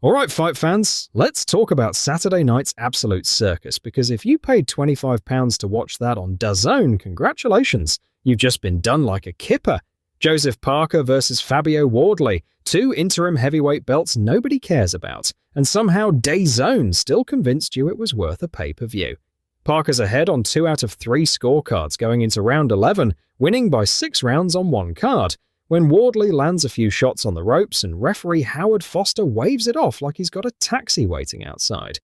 Alright, fight fans, let's talk about Saturday night's absolute circus, because if you paid £25 to watch that on DAZN, congratulations, you've just been done like a kipper. Joseph Parker versus Parker-Wardley, two interim heavyweight belts nobody cares about, and somehow DAZN still convinced you it was worth a pay-per-view. Parker's ahead on 2 out of 3 scorecards going into round 11, winning by 6 rounds on one card, when Wardley lands a few shots on the ropes and referee Howard Foster waves it off like he's got a taxi waiting outside.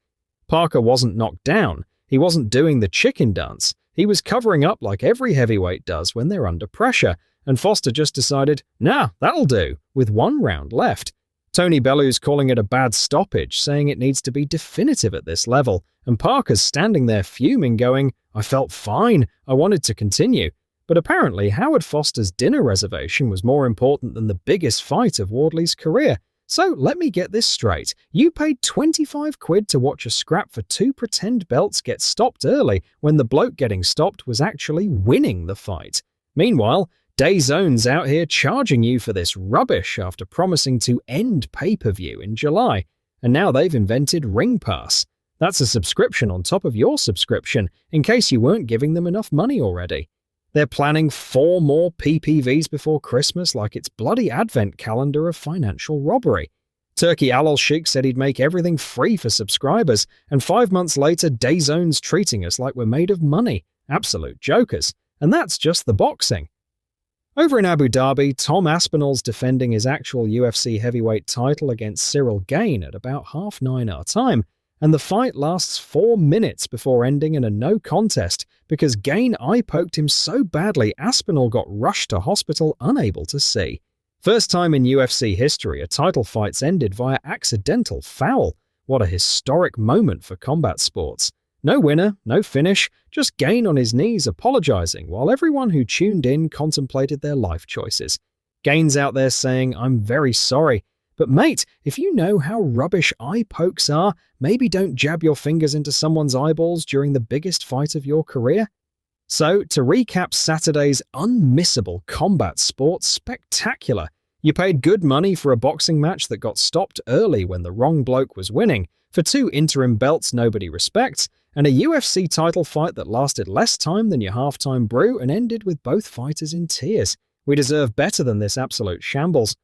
Parker wasn't knocked down, he wasn't doing the chicken dance, he was covering up like every heavyweight does when they're under pressure, and Foster just decided, nah, that'll do, with 1 round left. Tony Bellew's calling it a bad stoppage, saying it needs to be definitive at this level, and Parker's standing there fuming going, I felt fine, I wanted to continue. But apparently Howard Foster's dinner reservation was more important than the biggest fight of Wardley's career. So let me get this straight. You paid 25 quid to watch a scrap for 2 pretend belts get stopped early when the bloke getting stopped was actually winning the fight. Meanwhile, DAZN's out here charging you for this rubbish after promising to end pay-per-view in July. And now they've invented Ring Pass. That's a subscription on top of your subscription, in case you weren't giving them enough money already. They're planning 4 more PPVs before Christmas like it's bloody advent calendar of financial robbery. Turkey Al-Sheikh said he'd make everything free for subscribers, and 5 months later DAZN's treating us like we're made of money. Absolute jokers. And that's just the boxing. Over in Abu Dhabi, Tom Aspinall's defending his actual UFC heavyweight title against Gane at about 9:30 our time, and the fight lasts 4 minutes before ending in a no contest because Gane eye-poked him so badly Aspinall got rushed to hospital unable to see. First time in UFC history a title fight's ended via accidental foul. What a historic moment for combat sports. No winner, no finish, just Gane on his knees apologizing while everyone who tuned in contemplated their life choices. Gane's out there saying, I'm very sorry. But mate, if you know how rubbish eye pokes are, maybe don't jab your fingers into someone's eyeballs during the biggest fight of your career. So, to recap Saturday's unmissable combat sports spectacular, you paid good money for a boxing match that got stopped early when the wrong bloke was winning, for 2 interim belts nobody respects, and a UFC title fight that lasted less time than your halftime brew and ended with both fighters in tears. We deserve better than this absolute shambles.